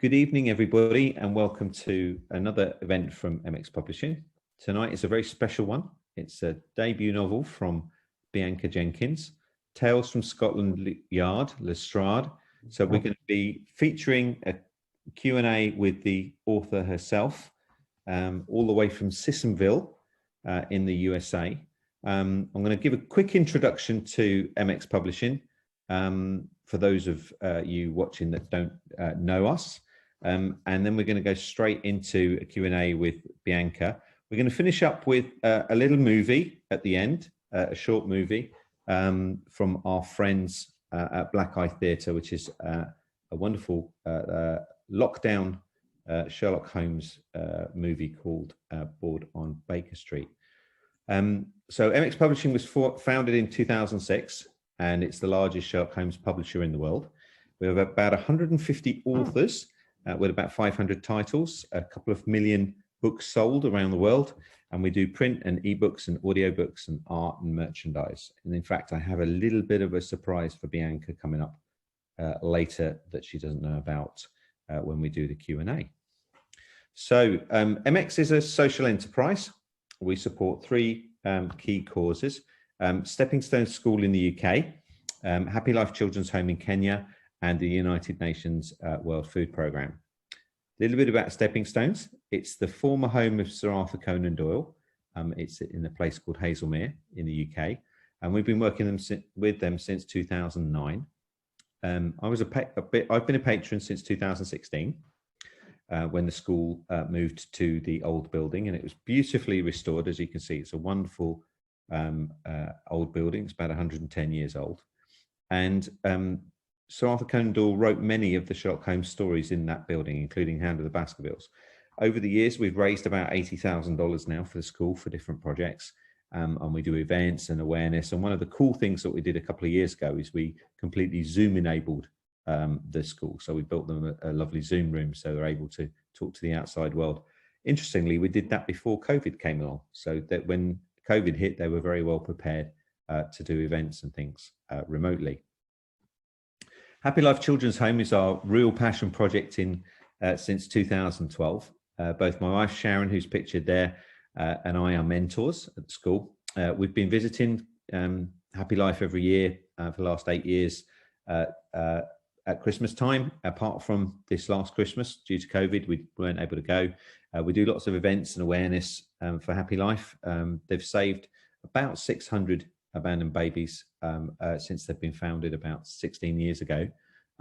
Good evening, everybody, and welcome to another event from MX Publishing. Tonight is a very special one. It's a debut novel from Bianca Jenkins, Tales from Scotland Yard, Lestrade. So we're going to be featuring a Q&A with the author herself, all the way from Sissonville in the USA. I'm going to give a quick introduction to MX Publishing for those of you watching that don't know us. And then we're going to go straight into a Q&A with Bianca. We're going to finish up with a little movie at the end, a short movie from our friends at Black Eye Theatre, which is a wonderful lockdown Sherlock Holmes movie called Board on Baker Street. So MX Publishing was founded in 2006, and it's the largest Sherlock Holmes publisher in the world. We have about 150 authors with about 500 titles, a couple of million books sold around the world, and we do print and ebooks and audiobooks and art and merchandise. And in fact, I have a little bit of a surprise for Bianca coming up later that she doesn't know about when we do the Q&A. So MX is a social enterprise. We support three key causes: Stepping Stone School in the UK, Happy Life Children's Home in Kenya, and the United Nations World Food Programme. A little bit about Stepping Stones. It's the former home of Sir Arthur Conan Doyle. It's in a place called Hazelmere in the UK, and we've been working with them since 2009. I've been a patron since 2016. When the school moved to the old building, and it was beautifully restored. As you can see, it's a wonderful old building. It's about 110 years old. And Sir Arthur Conan Doyle wrote many of the Sherlock Holmes stories in that building, including Hound of the Baskervilles. Over the years, we've raised about $80,000 now for the school for different projects. And we do events and awareness. And one of the cool things that we did a couple of years ago is we completely Zoom enabled the school. So we built them a lovely Zoom room so they're able to talk to the outside world. Interestingly, we did that before COVID came along, so that when COVID hit, they were very well prepared to do events and things remotely. Happy Life Children's Home is our real passion project since 2012. Both my wife Sharon, who's pictured there, and I are mentors at the school. We've been visiting Happy Life every year for the last 8 years at Christmas time. Apart from this last Christmas, due to COVID, we weren't able to go. We do lots of events and awareness for Happy Life. They've saved about 600 abandoned babies since they've been founded about 16 years ago.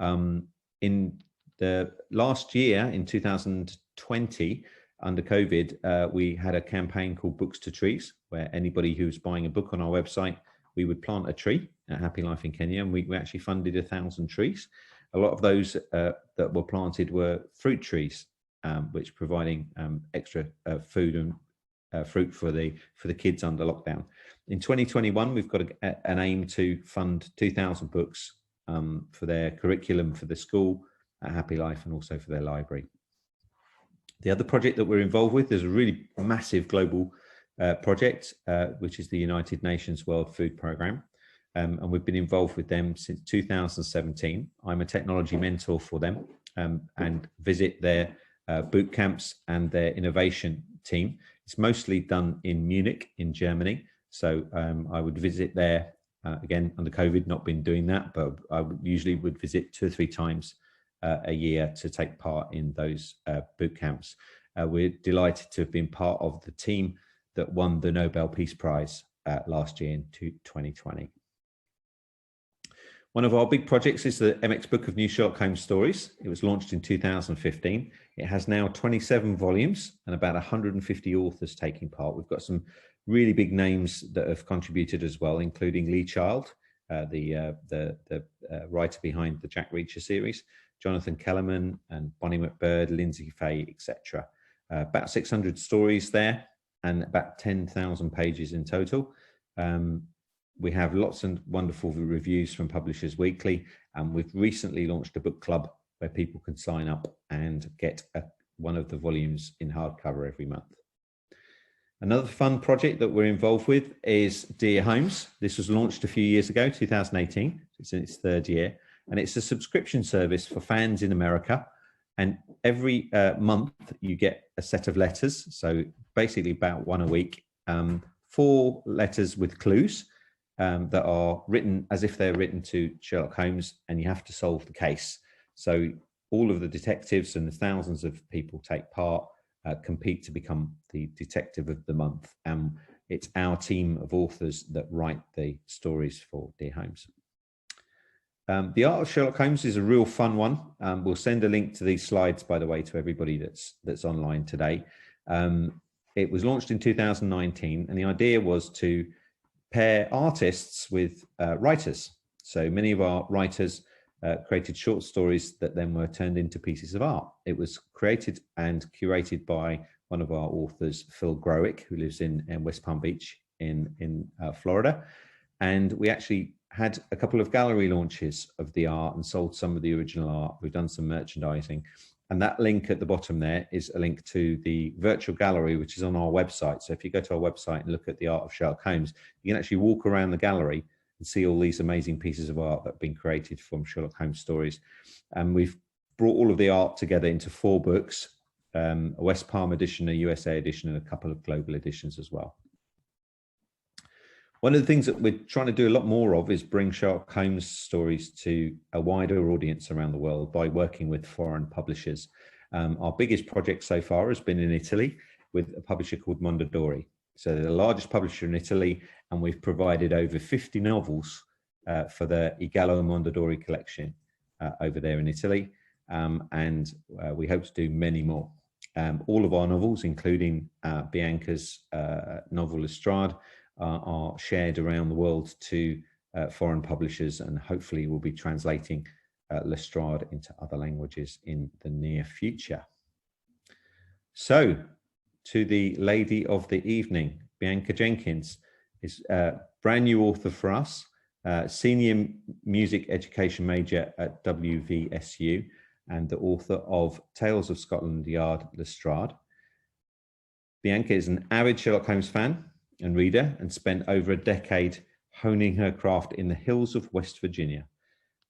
In the last year, in 2020, under COVID, we had a campaign called Books to Trees, where anybody who's buying a book on our website, we would plant a tree at Happy Life in Kenya, and we actually funded 1,000 trees. A lot of those that were planted were fruit trees, which providing extra food and fruit for the kids under lockdown. In 2021, we've got an aim to fund 2,000 books for their curriculum for the school at Happy Life and also for their library. The other project that we're involved with is a really massive global project, which is the United Nations World Food Programme. And we've been involved with them since 2017. I'm a technology mentor for them and visit their boot camps and their innovation team. It's mostly done in Munich in Germany. So I would visit there, again, under COVID, not been doing that, but I usually would visit 2 or 3 times a year to take part in those boot camps. We're delighted to have been part of the team that won the Nobel Peace Prize last year in 2020. One of our big projects is the MX Book of New Sherlock Holmes Stories. It was launched in 2015. It has now 27 volumes and about 150 authors taking part. We've got some really big names that have contributed as well, including Lee Child, the writer behind the Jack Reacher series, Jonathan Kellerman and Bonnie McBird, Lindsay Fay, etc. About 600 stories there and about 10,000 pages in total. We have lots of wonderful reviews from Publishers Weekly, and we've recently launched a book club where people can sign up and get one of the volumes in hardcover every month. Another fun project that we're involved with is Dear Holmes. This was launched a few years ago, 2018. It's in its 3rd year, and it's a subscription service for fans in America. And every month you get a set of letters, so basically about one a week, 4 letters with clues that are written as if they're written to Sherlock Holmes, and you have to solve the case. So all of the detectives and the thousands of people take part, compete to become the detective of the month. And it's our team of authors that write the stories for Dear Holmes. The Art of Sherlock Holmes is a real fun one. We'll send a link to these slides, by the way, to everybody that's online today. It was launched in 2019, and the idea was to pair artists with writers. So many of our writers created short stories that then were turned into pieces of art. It was created and curated by one of our authors, Phil Growick, who lives in West Palm Beach in Florida. And we actually had a couple of gallery launches of the art and sold some of the original art. We've done some merchandising. And that link at the bottom there is a link to the virtual gallery, which is on our website. So if you go to our website and look at the Art of Sherlock Holmes, you can actually walk around the gallery and see all these amazing pieces of art that have been created from Sherlock Holmes stories. And we've brought all of the art together into 4 books, a West Palm edition, a USA edition, and a couple of global editions as well. One of the things that we're trying to do a lot more of is bring Sherlock Holmes stories to a wider audience around the world by working with foreign publishers. Our biggest project so far has been in Italy with a publisher called Mondadori. So they're the largest publisher in Italy, and we've provided over 50 novels for the Igalo Mondadori collection over there in Italy. And we hope to do many more. All of our novels, including Bianca's novel Lestrade, are shared around the world to foreign publishers, and hopefully we'll be translating Lestrade into other languages in the near future. So, to the lady of the evening, Bianca Jenkins is a brand new author for us, senior music education major at WVSU, and the author of Tales of Scotland Yard Lestrade. Bianca is an avid Sherlock Holmes fan and reader, and spent over a decade honing her craft in the hills of West Virginia,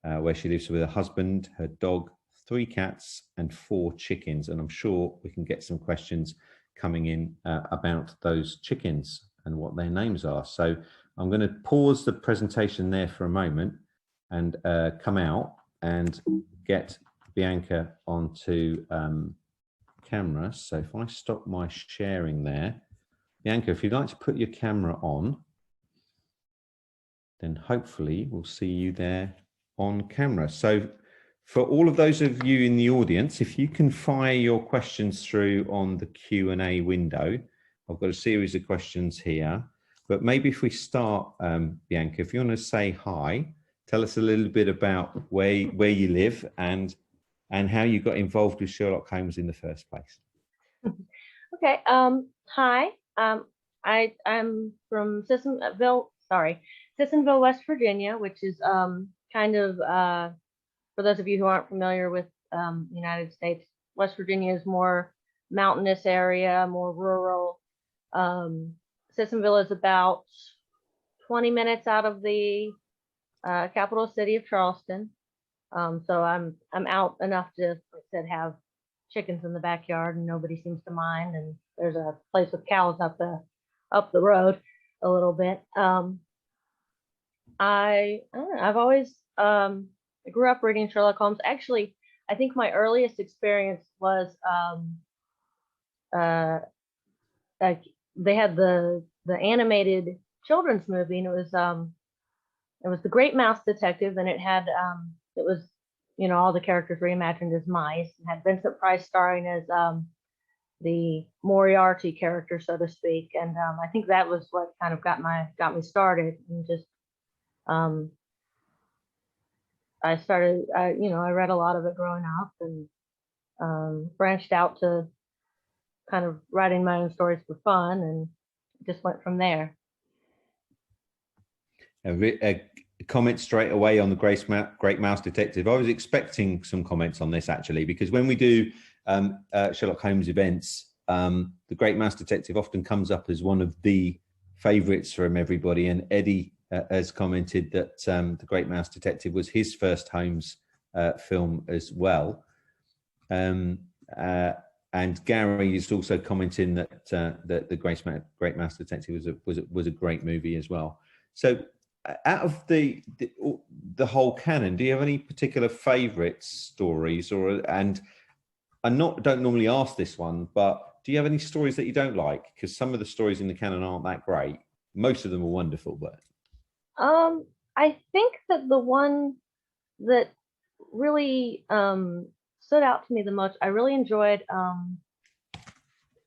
where she lives with her husband, her dog, 3 cats, and 4 chickens. And I'm sure we can get some questions coming in about those chickens and what their names are. So I'm going to pause the presentation there for a moment and come out and get Bianca onto camera. So if I stop my sharing there, Bianca, if you'd like to put your camera on, then hopefully we'll see you there on camera. So for all of those of you in the audience, if you can fire your questions through on the Q&A window, I've got a series of questions here, but maybe if we start, Bianca, if you want to say hi, tell us a little bit about where you live and how you got involved with Sherlock Holmes in the first place. Okay, hi. I'm from Sissonville, West Virginia, which is kind of, for those of you who aren't familiar with the United States, West Virginia is more mountainous area, more rural. Sissonville is about 20 minutes out of the capital city of Charleston. So I'm out enough to, like I said, have chickens in the backyard and nobody seems to mind. And there's a place with cows up the road a little bit. I've always I grew up reading Sherlock Holmes. Actually, I think my earliest experience was like they had the animated children's movie, and it was The Great Mouse Detective, and it had it was, you know, all the characters reimagined as mice, and had Vincent Price starring as the Moriarty character, so to speak. And I think that was what kind of got me started, and just I started, you know, I read a lot of it growing up, and branched out to kind of writing my own stories for fun, and just went from there. A comment straight away on the Great Mouse Detective. I was expecting some comments on this actually, because when we do Sherlock Holmes events, the Great Mouse Detective often comes up as one of the favorites from everybody. And Eddie has commented that the Great Mouse Detective was his first Holmes film as well. And Gary is also commenting that that the Great Mouse Detective was a great movie as well. So, out of the whole canon, do you have any particular favourite stories, and I don't normally ask this one, but do you have any stories that you don't like? Because some of the stories in the canon aren't that great. Most of them are wonderful, but I think that the one that really stood out to me the most, I really enjoyed what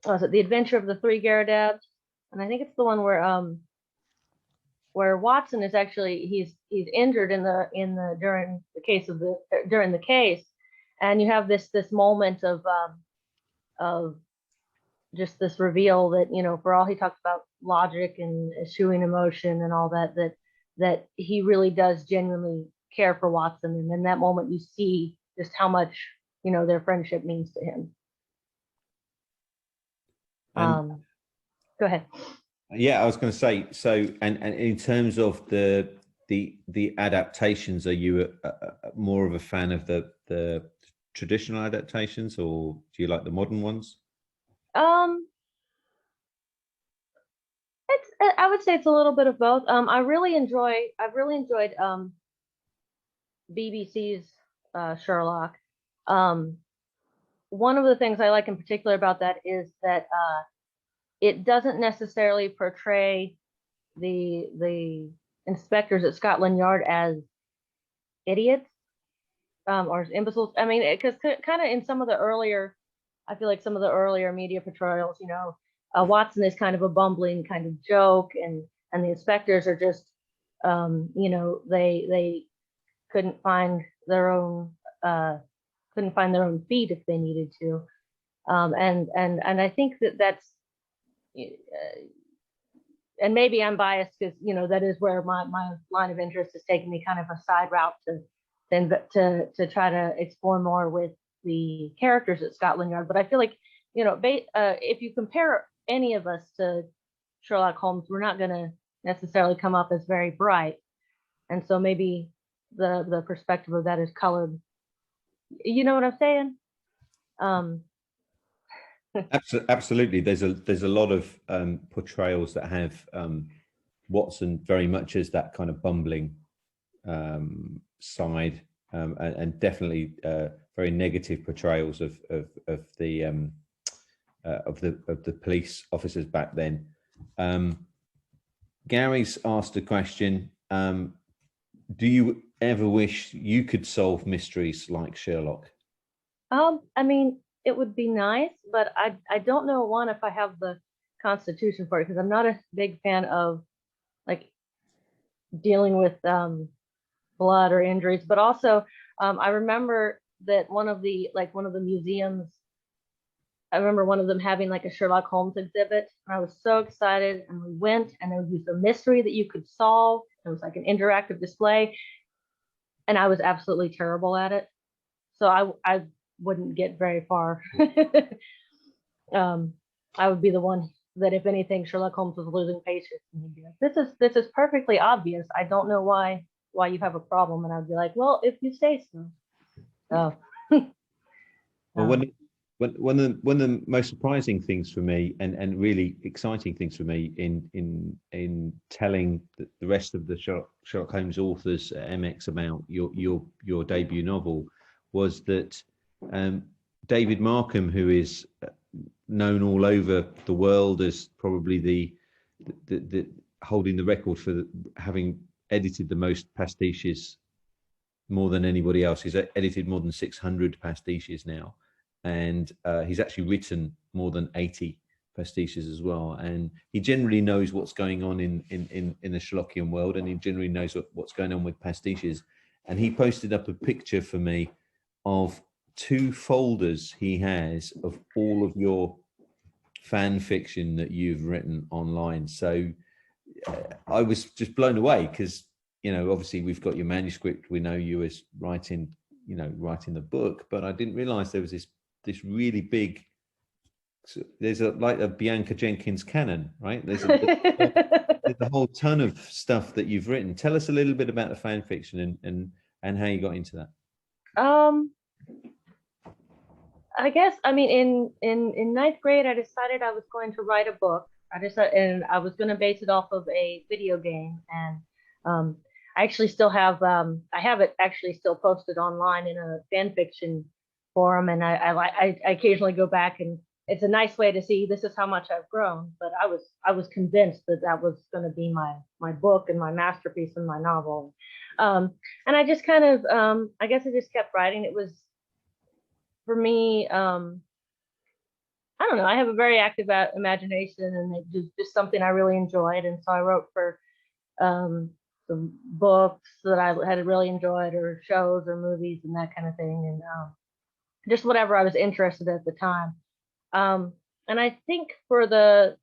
was it, The Adventure of the Three Garradabs, and I think it's the one where Watson is actually he's injured in the during the case, and you have this moment of just this reveal that, you know, for all he talks about logic and eschewing emotion and all that, that he really does genuinely care for Watson, and in that moment you see just how much, you know, their friendship means to him. Go ahead. Yeah, I was going to say, so, and in terms of the adaptations, are you more of a fan of the traditional adaptations, or do you like the modern ones? It's I would say it's a little bit of both. I've really enjoyed BBC's Sherlock. One of the things I like in particular about that is that it doesn't necessarily portray the inspectors at Scotland Yard as idiots or as imbeciles. I mean, because kind of in some of the earlier, I feel like some of the earlier media portrayals, you know, Watson is kind of a bumbling kind of joke, and the inspectors are just, you know, they couldn't find their own feet if they needed to, and I think that's, and maybe I'm biased because, you know, that is where my line of interest is taking me kind of a side route to try to explore more with the characters at Scotland Yard. But I feel like, you know, if you compare any of us to Sherlock Holmes, we're not going to necessarily come up as very bright, and so maybe the perspective of that is colored. You know what I'm saying? Absolutely. There's a lot of portrayals that have Watson very much as that kind of bumbling side, and definitely very negative portrayals of the police officers back then. Gary's asked a question: do you ever wish you could solve mysteries like Sherlock? I mean, it would be nice, but I don't know, one, if I have the constitution for it, because I'm not a big fan of like dealing with blood or injuries. But also, I remember that one of the museums, I remember one of them having like a Sherlock Holmes exhibit, and I was so excited, and we went, and there was a mystery that you could solve. It was like an interactive display, and I was absolutely terrible at it, so I wouldn't get very far. I would be the one that, if anything, Sherlock Holmes was losing patience, and he'd be like, this is perfectly obvious. I don't know why you have a problem." And I'd be like, "Well, if you say so." So, well, one of the most surprising things for me, and really exciting things for me in telling the rest of the Sherlock Holmes authors at MX about your debut novel, was that David Markham, who is known all over the world as probably the holding the record for having edited the most pastiches, more than anybody else. He's edited more than 600 pastiches now, and he's actually written more than 80 pastiches as well. And he generally knows what's going on in the Sherlockian world, and he generally knows what's going on with pastiches. And he posted up a picture for me of 2 folders he has of all of your fan fiction that you've written online. So I was just blown away, because, you know, obviously we've got your manuscript, we know you as writing the book, but I didn't realize there was this really big, there's like a Bianca Jenkins canon, right? There's a whole ton of stuff that you've written. Tell us a little bit about the fan fiction and how you got into that. I guess, I mean, in ninth grade, I decided I was going to write a book. I decided, and I was going to base it off of a video game. And um, I actually still have, I have it actually still posted online in a fan fiction forum. And I occasionally go back, and it's a nice way to see this is how much I've grown. But I was convinced that that was going to be my book and my masterpiece and my novel. Um, and I just kind of, I guess I just kept writing. It was for me, I don't know. I have a very active imagination, and it just something I really enjoyed. And so I wrote for some books that I had really enjoyed, or shows, or movies, and that kind of thing, and just whatever I was interested in at the time. Um, and I think for the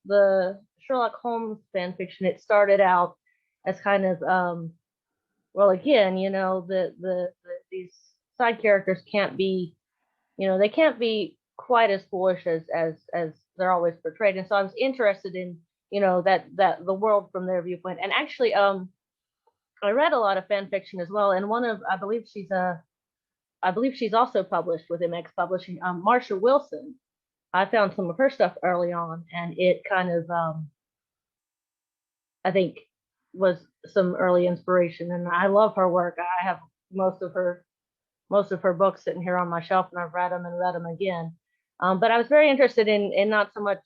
Sherlock Holmes fan fiction, it started out as kind of well, again, you know, these side characters can't be, you know, they can't be quite as foolish as they're always portrayed. And so I was interested in, you know, that the world from their viewpoint. And actually, I read a lot of fan fiction as well. And one of, I believe she's also published with MX Publishing, Marsha Wilson. I found some of her stuff early on, and it kind of, I think, was some early inspiration. And I love her work. I have most of her most of her books sitting here on my shelf, and I've read them and read them again. But I was very interested in not so much,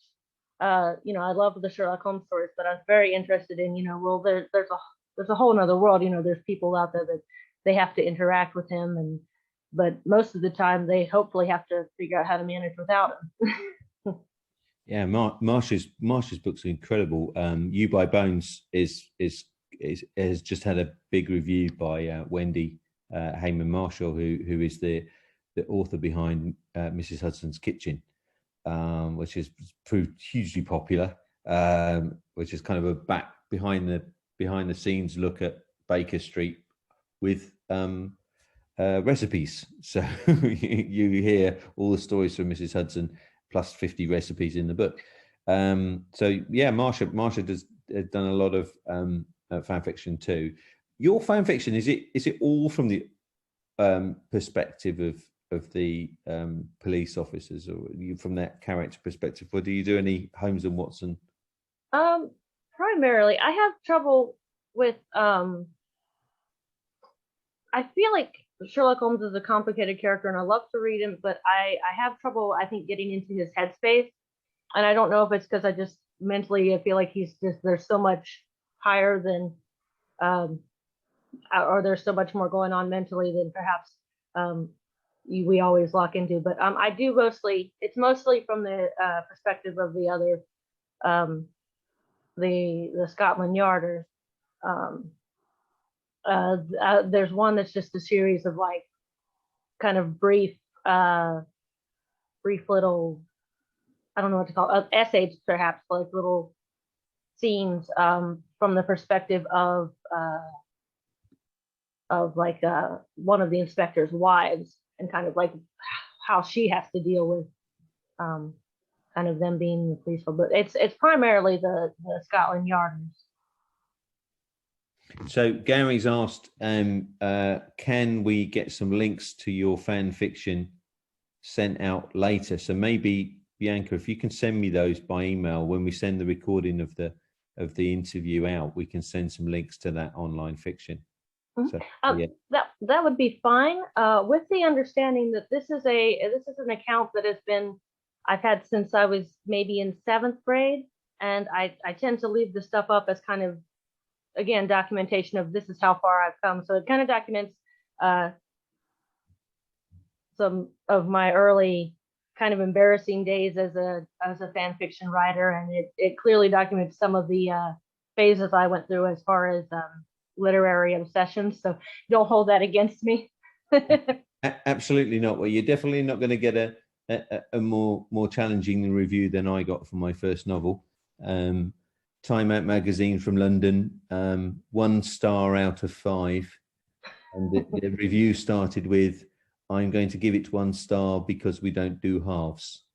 you know, I love the Sherlock Holmes stories, but I was very interested in, you know, well, there's a whole nother world. You know, there's people out there that they have to interact with him, and but most of the time they hopefully have to figure out how to manage without him. Yeah, Marsha's books are incredible. You by Bones is has just had a big review by Wendy Heyman Marshall, who is the author behind Mrs. Hudson's Kitchen, which has proved hugely popular. Which is kind of a back behind the scenes look at Baker Street with recipes. So you hear all the stories from Mrs. Hudson plus 50 recipes in the book. So yeah, Marsha has done a lot of fan fiction too. Your fan fiction, is it all from the perspective of the police officers, or you from that character perspective, or do you do any Holmes and Watson? Primarily, I have trouble with. I feel like Sherlock Holmes is a complicated character, and I love to read him, but I have trouble, I think, getting into his headspace. And I don't know if it's because I just mentally I feel like he's just there's so much higher than um or there's so much more going on mentally than perhaps um we always lock into. But I do mostly it's mostly from the perspective of the other um the Scotland Yarders. Um there's one that's just a series of like kind of brief little, I don't know what to call it, essays perhaps, like little scenes from the perspective of like one of the inspector's wives, and kind of like how she has to deal with kind of them being the police. But it's primarily the Scotland Yarders. So Gary's asked, can we get some links to your fan fiction sent out later? So maybe Bianca, if you can send me those by email when we send the recording of the interview out, we can send some links to that online fiction. So, yeah. That would be fine, with the understanding that this is an account that I've had since I was maybe in 7th grade, and I tend to leave the stuff up as kind of, again, documentation of this is how far I've come. So it kind of documents some of my early kind of embarrassing days as a fan fiction writer, and it clearly documents some of the phases I went through as far as literary obsessions. So don't hold that against me. Absolutely not. Well, you're definitely not going to get a more challenging review than I got for my first novel. Time Out magazine from London, 1 star out of 5, and the review started with, "I'm going to give it 1 star because we don't do halves."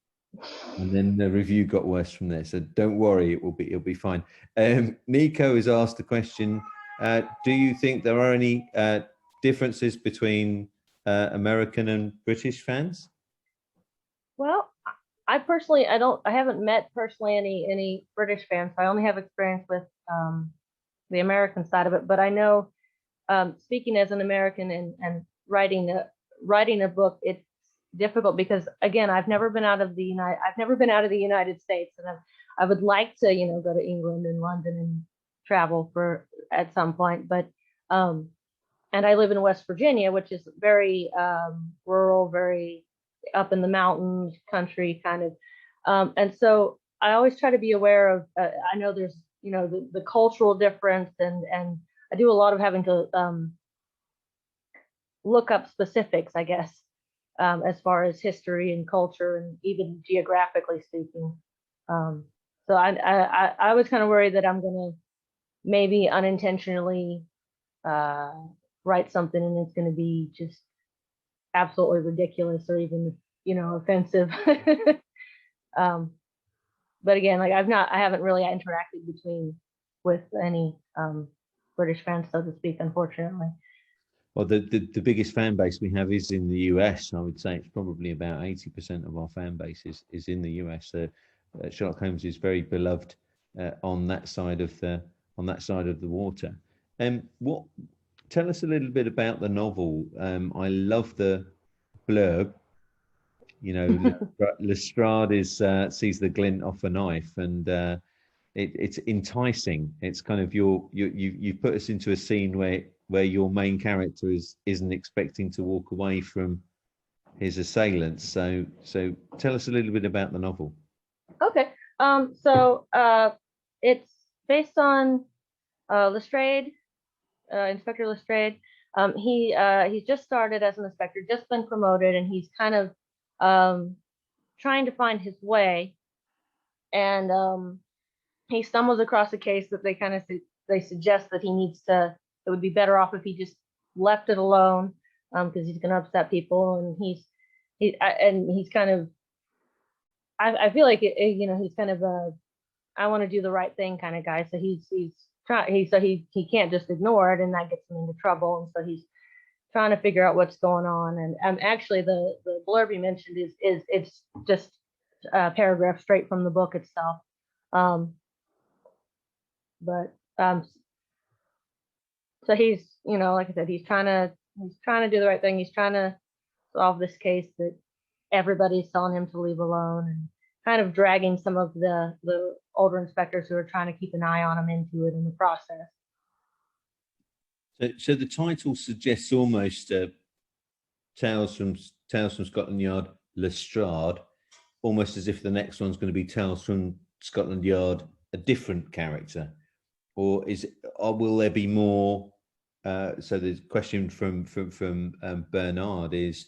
And then the review got worse from there. So don't worry, it'll be fine. Nico has asked the question: do you think there are any differences between American and British fans? Well, I haven't met personally any British fans. So I only have experience with the American side of it. But I know, speaking as an American and writing a book, it's difficult because again, I've never been out of the United States, and I would like to, go to England and London and travel for at some point. But and I live in West Virginia, which is very rural, very up in the mountains, country kind of. And so I always try to be aware of. I know there's the cultural difference, and I do a lot of having to look up specifics, I guess, as far as history and culture, and even geographically speaking. Um, so I was kind of worried that I'm gonna maybe unintentionally uh, write something and it's going to be just absolutely ridiculous or even offensive. um, but again, like I haven't really interacted with any British fans, so to speak, unfortunately. Well, the biggest fan base we have is in the US. I would say it's probably about 80% of our fan base is in the US. Sherlock Holmes is very beloved on that side of the water. What Tell us a little bit about the novel. I love the blurb. Lestrade sees the glint off a knife, and it's enticing. It's kind of you put us into a scene where your main character isn't expecting to walk away from his assailants. So tell us a little bit about the novel. Okay. So it's based on Lestrade, Inspector Lestrade. He's just started as an inspector, just been promoted, and he's kind of trying to find his way. And he stumbles across a case that they suggest that it would be better off if he just left it alone, because he's going to upset people, and he's kind of, I feel like he's kind of a I want to do the right thing kind of guy. So he can't just ignore it, and that gets him into trouble. And so he's trying to figure out what's going on. And actually the blurb you mentioned is it's just a paragraph straight from the book itself. Um, but so he's, like I said, he's trying to do the right thing. He's trying to solve this case that everybody's telling him to leave alone, and kind of dragging some of the older inspectors who are trying to keep an eye on him into it in the process. So the title suggests almost Tales from Scotland Yard, Lestrade, almost as if the next one's going to be Tales from Scotland Yard, a different character, or will there be more? So the question from Bernard is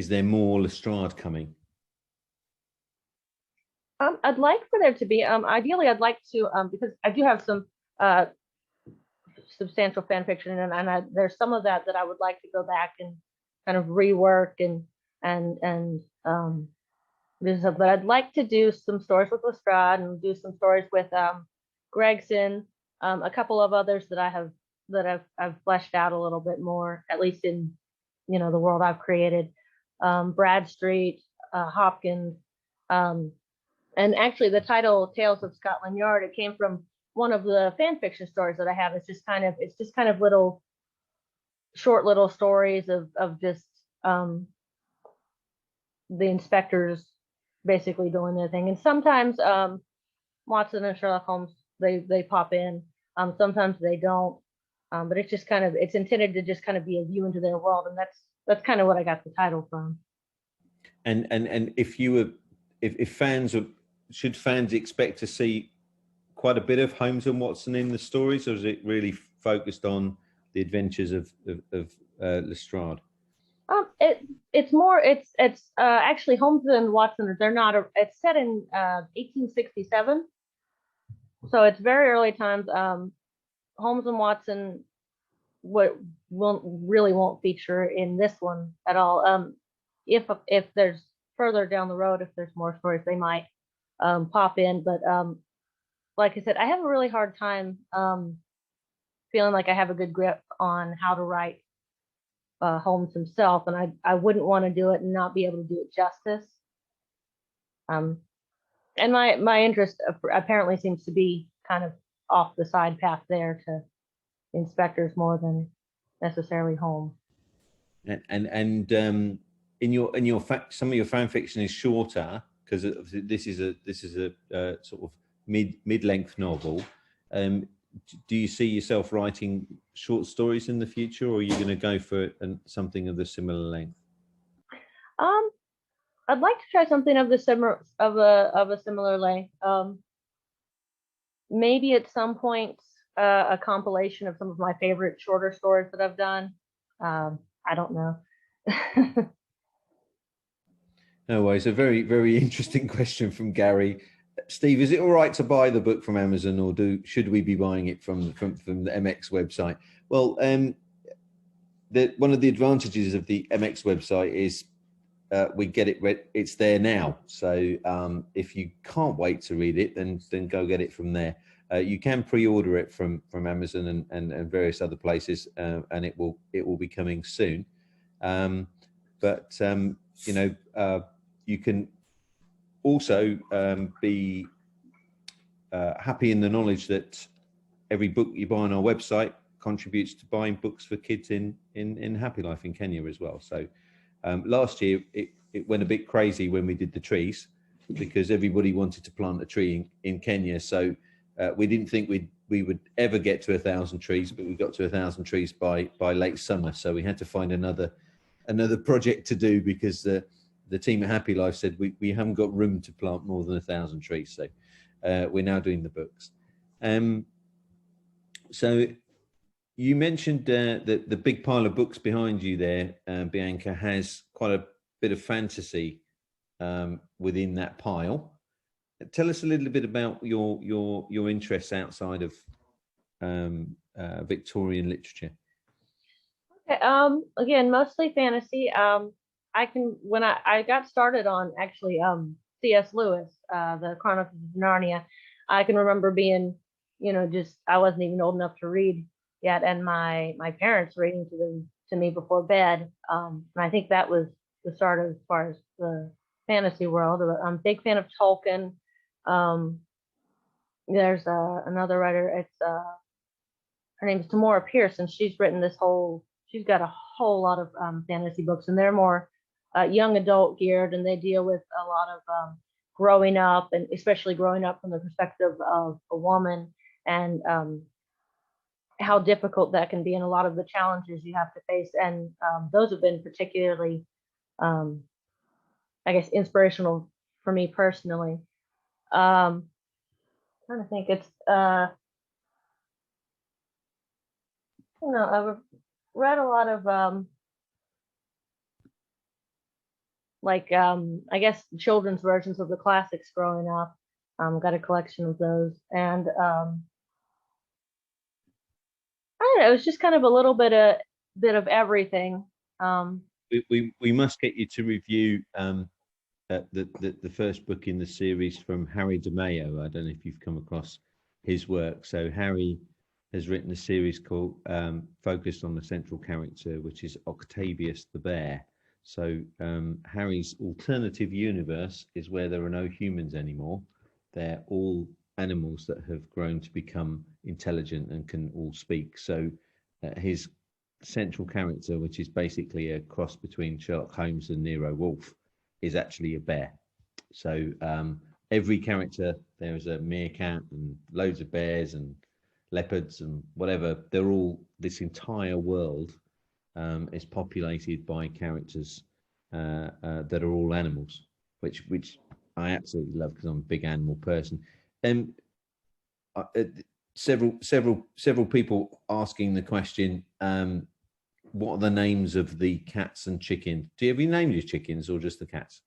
there more Lestrade coming? I'd like for there to be. Ideally, I'd like to, because I do have some substantial fan fiction, and there's some of that I would like to go back and kind of rework and but I'd like to do some stories with Lestrade and do some stories with Gregson, a couple of others that I've fleshed out a little bit more, at least in the world I've created. Bradstreet, Hopkins, and actually the title Tales of Scotland Yard, it came from one of the fan fiction stories that I have. It's just kind of little short little stories of just the inspectors basically doing their thing. And sometimes Watson and Sherlock Holmes they pop in. Sometimes they don't. But it's just it's intended to just kind of be a view into their world, and that's kind of what I got the title from. And if fans should fans expect to see quite a bit of Holmes and Watson in the stories, or is it really focused on the adventures of Lestrade? It's actually Holmes and Watson. It's set in 1867, so it's very early times. Holmes and Watson won't feature in this one at all. If there's further down the road, if there's more stories, they might pop in. But like I said, I have a really hard time feeling like I have a good grip on how to write Holmes himself, and I wouldn't want to do it and not be able to do it justice. And my interest apparently seems to be kind of off the side path there to inspectors more than necessarily Holmes. And in your some of your fan fiction is shorter, because this is a sort of mid-length novel. Do you see yourself writing short stories in the future, or are you going to go for something of the similar length? I'd like to try something of a similar length. Maybe at some point a compilation of some of my favorite shorter stories that I've done. I don't know. No worries. A very, very interesting question from Gary. Steve, is it all right to buy the book from Amazon, or should we be buying it from the MX website? Well, one of the advantages of the MX website is we get it read. It's there now. So if you can't wait to read it, then go get it from there. You can pre-order it from Amazon and various other places, and it will be coming soon. But you can also be happy in the knowledge that every book you buy on our website contributes to buying books for kids in Happy Life in Kenya as well. So last year it went a bit crazy when we did the trees, because everybody wanted to plant a tree in Kenya. So we didn't think we would ever get to 1,000 trees, but we got to 1,000 trees by late summer. So we had to find another project to do, because the team at Happy Life said we haven't got room to plant more than 1,000 trees. So we're now doing the books. So you mentioned that the big pile of books behind you there, Bianca, has quite a bit of fantasy within that pile. Tell us a little bit about your interests outside of Victorian literature. Okay, again, mostly fantasy. When I got started on actually C.S. Lewis, the Chronicles of Narnia, I can remember being, I wasn't even old enough to read yet, and my parents reading to me before bed. And I think that was the start as far as the fantasy world. I'm a big fan of Tolkien. There's another writer. It's her name is Tamora Pierce, and she's got a whole lot of fantasy books, and they're more young adult geared, and they deal with a lot of growing up, and especially growing up from the perspective of a woman, and how difficult that can be, and a lot of the challenges you have to face. And those have been particularly, I guess, inspirational for me personally. Trying to think, it's I've read a lot of I guess children's versions of the classics growing up. Got a collection of those, and I don't know, it was just kind of a little bit of everything. We must get you to review the first book in the series from Harry DeMeo. I don't know if you've come across his work. So Harry has written a series called focused on the central character, which is Octavius the bear. So Harry's alternative universe is where there are no humans anymore. They're all animals that have grown to become intelligent and can all speak. So his central character, which is basically a cross between Sherlock Holmes and Nero Wolfe, is actually a bear. So every character, there is a meerkat and loads of bears and leopards and whatever. They're all, this entire world is populated by characters that are all animals, which I absolutely love, because I'm a big animal person. And several people asking the question, what are the names of the cats and chickens? Have you named your chickens or just the cats?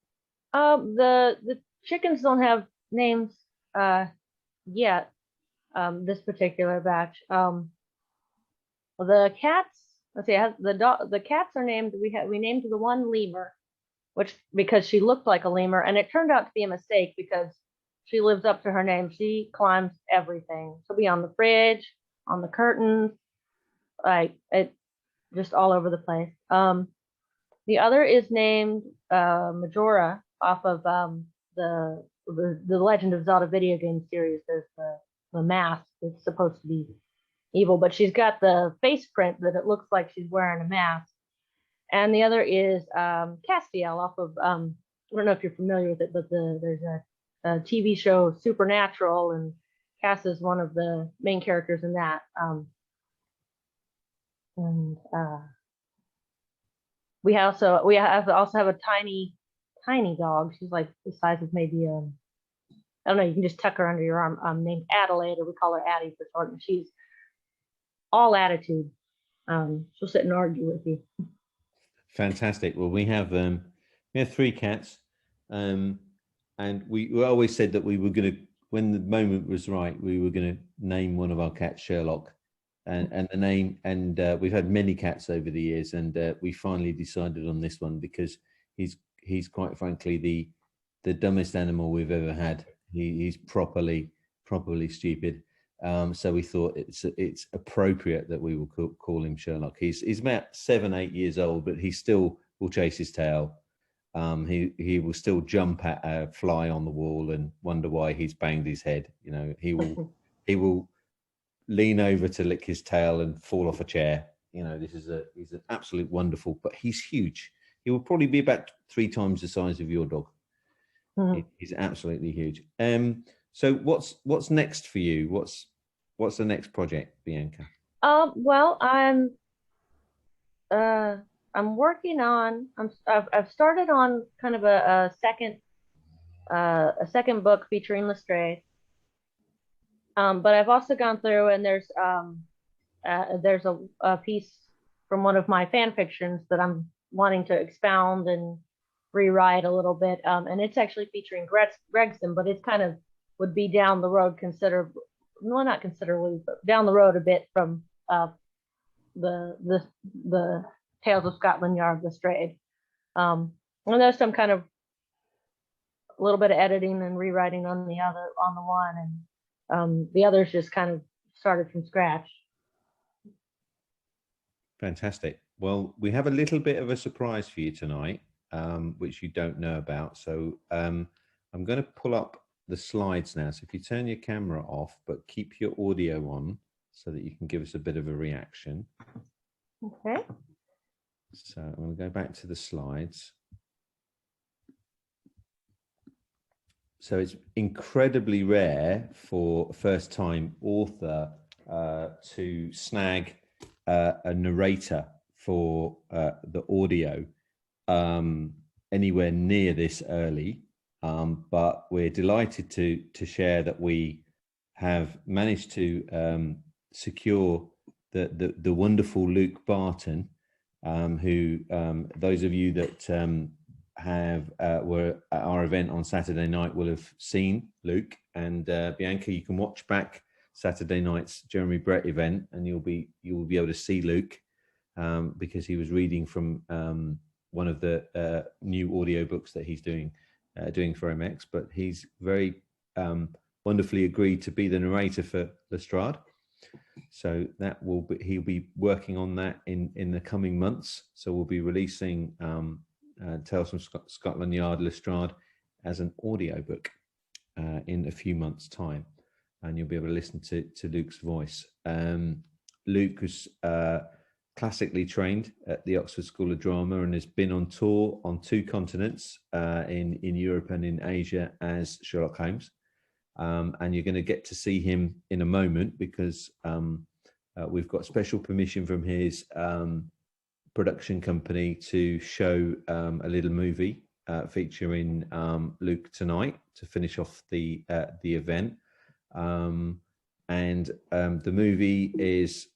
The chickens don't have names yet. This particular batch. The cats. Let's see. The cats are named. We named the one Lemur, because she looked like a lemur, and it turned out to be a mistake because she lives up to her name. She climbs everything. She'll be on the fridge, on the curtains. just all over the place. The other is named Majora, off of the Legend of Zelda video game series. There's the mask that's supposed to be evil, but she's got the face print that it looks like she's wearing a mask. And the other is Castiel, off of I don't know if you're familiar with it, but there's a TV show Supernatural, and Cass is one of the main characters in that. And we also have a tiny dog. She's like the size of maybe I don't know. You can just tuck her under your arm. Named Adelaide, or we call her Addie for short. And she's all attitude. She'll sit and argue with you. Fantastic. Well, we have 3 cats, and we always said that we were going to, when the moment was right, we were going to name one of our cats Sherlock, and the name. And we've had many cats over the years, and we finally decided on this one because he's quite frankly the dumbest animal we've ever had. He's properly stupid. So we thought it's appropriate that we will call him Sherlock. He's about 7-8 years old, but he still will chase his tail. He will still jump at a fly on the wall and wonder why he's banged his head. You know, he will lean over to lick his tail and fall off a chair. You know, he's an absolute wonderful, but he's huge. He will probably be about 3 times the size of your dog. Mm-hmm. He's absolutely huge. So what's next for you? What's the next project, Bianca? Well, I'm working on. I've started on kind of a second book featuring Lestrade. But I've also gone through, and there's a piece from one of my fan fictions that I'm wanting to expound and rewrite a little bit. And it's actually featuring Gregson, but it's kind of would be down the road considerably, well, not considerably, but down the road a bit from the Tales of Scotland Yard, Lestrade. And there's some kind of a little bit of editing and rewriting on the one, and the others just kind of started from scratch. Fantastic. Well, we have a little bit of a surprise for you tonight, which you don't know about. So I'm going to pull up the slides now. So if you turn your camera off, but keep your audio on so that you can give us a bit of a reaction. Okay. So I'm going to go back to the slides. So it's incredibly rare for a first-time author to snag a narrator for the audio anywhere near this early. But we're delighted to share that we have managed to secure the wonderful Luke Barton, who those of you that were at our event on Saturday night will have seen Luke. And Bianca, you can watch back Saturday night's Jeremy Brett event, and you will be able to see Luke because he was reading from one of the new audiobooks that he's doing for MX. But he's very wonderfully agreed to be the narrator for Lestrade. So he'll be working on that in the coming months. So we'll be releasing Tales from Scotland Yard Lestrade as an audiobook in a few months' time, and you'll be able to listen to Luke's voice. Luke was classically trained at the Oxford School of Drama and has been on tour on 2 continents, in Europe and in Asia, as Sherlock Holmes. And you're going to get to see him in a moment because we've got special permission from his production company to show a little movie featuring Luke tonight to finish off the event. And the movie is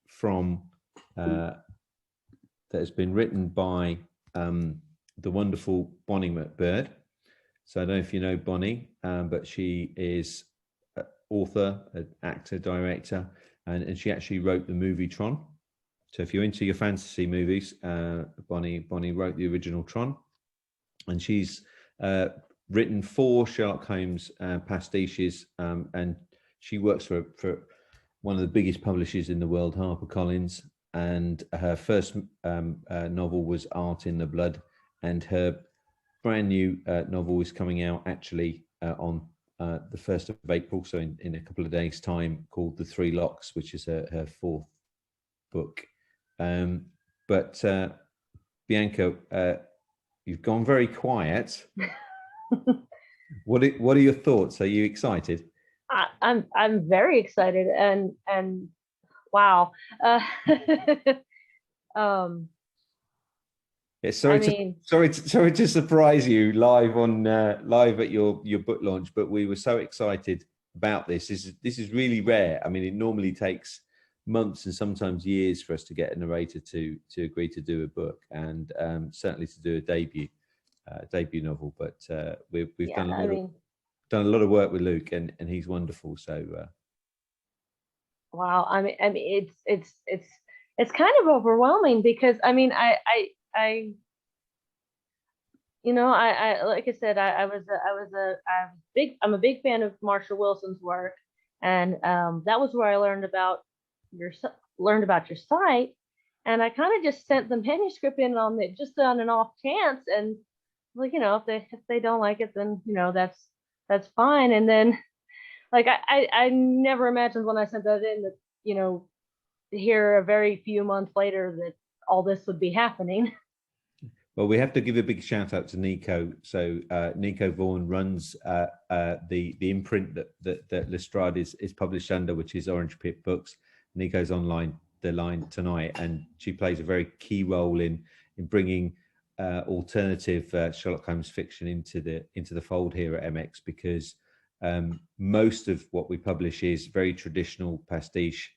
from that has been written by the wonderful Bonnie McBird. So I don't know if you know Bonnie, but she is an author, an actor, director, and she actually wrote the movie Tron. So if you're into your fantasy movies, Bonnie wrote the original Tron, and she's written 4 Sherlock Holmes pastiches, and she works for one of the biggest publishers in the world, HarperCollins. and her first novel was Art in the Blood, and her brand new novel is coming out actually on the 1st of April, so in a couple of days' time, called The Three Locks, which is her fourth book. But Bianca, you've gone very quiet. What are your thoughts? Are you excited? I'm very excited, and wow. Yeah, sorry to surprise you live on live at your book launch, but we were so excited about this. This is really rare. I mean, it normally takes months and sometimes years for us to get a narrator to agree to do a book, and certainly to do a debut novel. But we've done a lot of work with Luke, and he's wonderful. So wow. I mean, it's kind of overwhelming, because I mean, I like I said, I'm a big fan of Marshall Wilson's work, and that was where I learned about your site, and I kind of just sent the manuscript in just on an off chance, and like, if they don't like it, then that's fine. And then, like, I never imagined when I sent that in that, to hear a very few months later that all this would be happening. Well, we have to give a big shout out to Nico. So Nico Vaughan runs the imprint that Lestrade is published under, which is Orange Pit Books. Nico's online the line tonight, and she plays a very key role in bringing alternative Sherlock Holmes fiction into the fold here at MX, because most of what we publish is very traditional pastiche,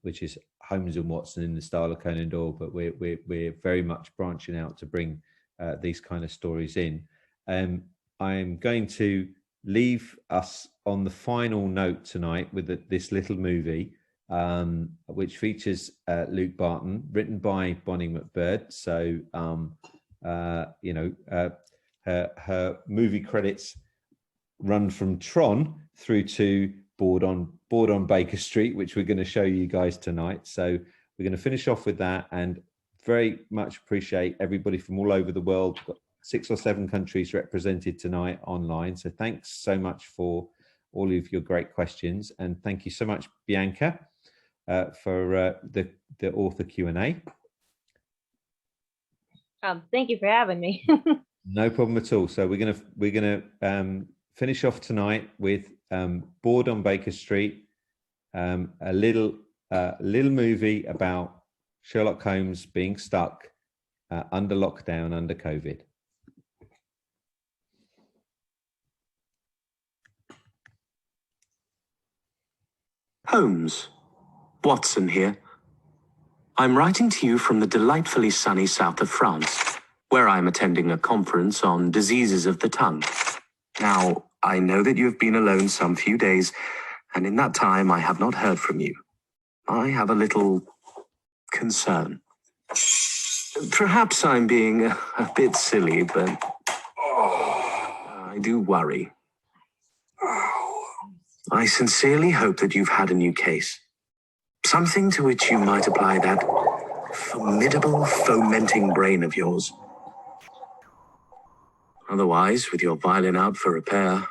which is Holmes and Watson in the style of Conan Doyle, but we're very much branching out to bring these kind of stories in. I'm going to leave us on the final note tonight with this little movie, which features Luke Barton, written by Bonnie McBird. So her movie credits run from Tron through to Board on Baker Street, which we're going to show you guys tonight. So we're going to finish off with that, and very much appreciate everybody from all over the world. We've got 6 or 7 countries represented tonight online. So thanks so much for all of your great questions, and thank you so much, Bianca, for the author Q&A. Thank you for having me. No problem at all. So we're gonna finish off tonight with Board on Baker Street, a little movie about Sherlock Holmes being stuck under lockdown under COVID. Holmes, Watson here. I'm writing to you from the delightfully sunny south of France, where I'm attending a conference on diseases of the tongue. Now, I know that you've been alone some few days, and in that time I have not heard from you. I have a little concern. Perhaps I'm being a bit silly, but I do worry. I sincerely hope that you've had a new case. Something to which you might apply that formidable fomenting brain of yours. Otherwise, with your violin out for repair,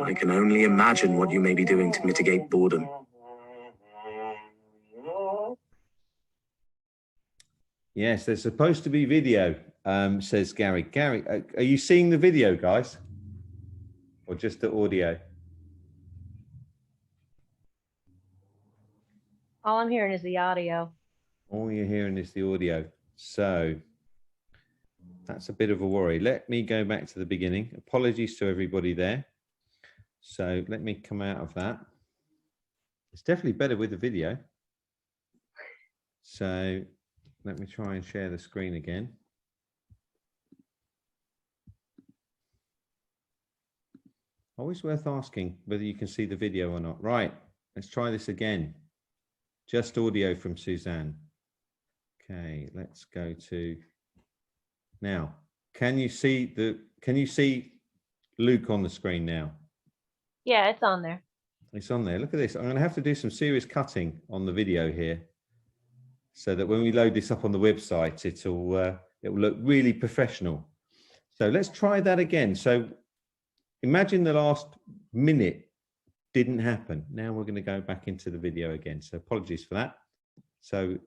I can only imagine what you may be doing to mitigate boredom. Yes, there's supposed to be video, says Gary. Gary, are you seeing the video, guys? Or just the audio? All I'm hearing is the audio. All you're hearing is the audio. So that's a bit of a worry. Let me go back to the beginning. Apologies to everybody there. So let me come out of that. It's definitely better with the video. So let me try and share the screen again. Always worth asking whether you can see the video or not. Right, let's try this again. Just audio from Suzanne. Okay, let's go to now. Can you see Luke on the screen now? Yeah, it's on there. It's on there. Look at this. I'm going to have to do some serious cutting on the video here. so that when we load this up on the website, it will look really professional. So let's try that again. So imagine the last minute didn't happen. Now we're going to go back into the video again. So apologies for that. So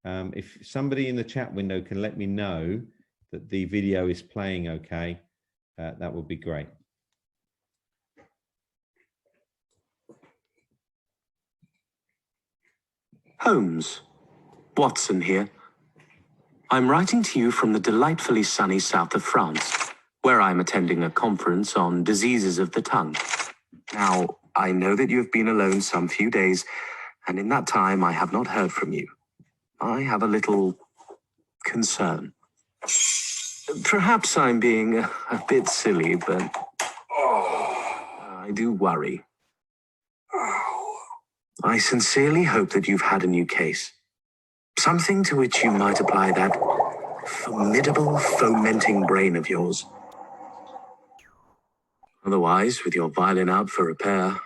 if somebody in the chat window can let me know that the video is playing okay, that would be great. Holmes, Watson here. I'm writing to you from the delightfully sunny south of France, where I'm attending a conference on diseases of the tongue. Now, I know that you have been alone some few days, and in that time I have not heard from you. I have a little concern. Perhaps I'm being a bit silly, but I do worry. I sincerely hope that you've had a new case. Something to which you might apply that formidable fomenting brain of yours. Otherwise, with your violin out for repair,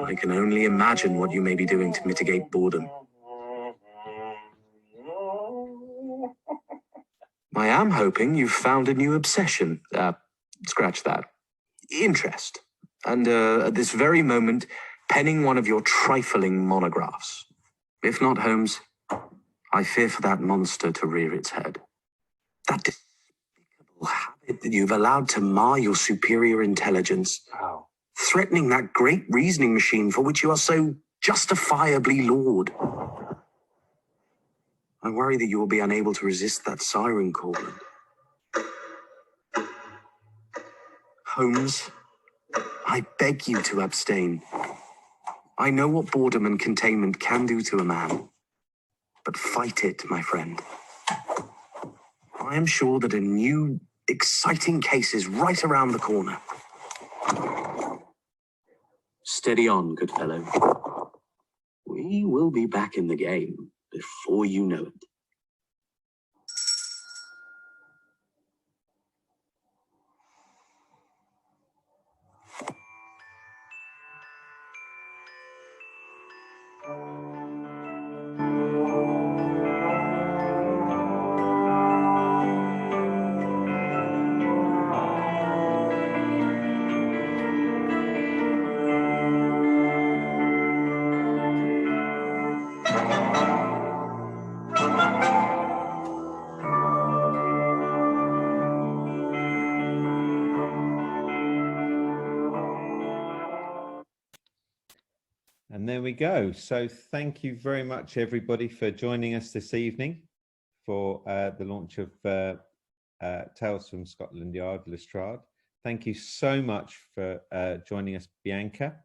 I can only imagine what you may be doing to mitigate boredom. I am hoping you've found a new obsession. Scratch that. Interest. And at this very moment, penning one of your trifling monographs. If not, Holmes, I fear for that monster to rear its head. That despicable habit that you've allowed to mar your superior intelligence. Oh. Threatening that great reasoning machine for which you are so justifiably lord. I worry that you will be unable to resist that siren call. Holmes, I beg you to abstain. I know what boredom and containment can do to a man, but fight it, my friend. I am sure that a new, exciting case is right around the corner. Steady on, good fellow. We will be back in the game before you know it. And there we go. So thank you very much, everybody, for joining us this evening for the launch of Tales from Scotland Yard, Lestrade. Thank you so much for joining us, Bianca.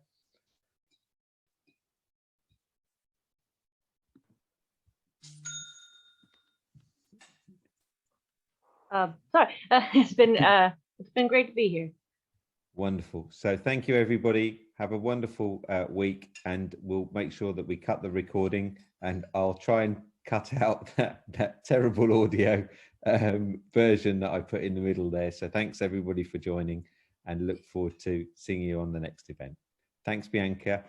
Sorry, it's been great to be here. Wonderful. So thank you, everybody. Have a wonderful week, and we'll make sure that we cut the recording, and I'll try and cut out that terrible audio version that I put in the middle there. So thanks, everybody, for joining, and look forward to seeing you on the next event. Thanks, Bianca.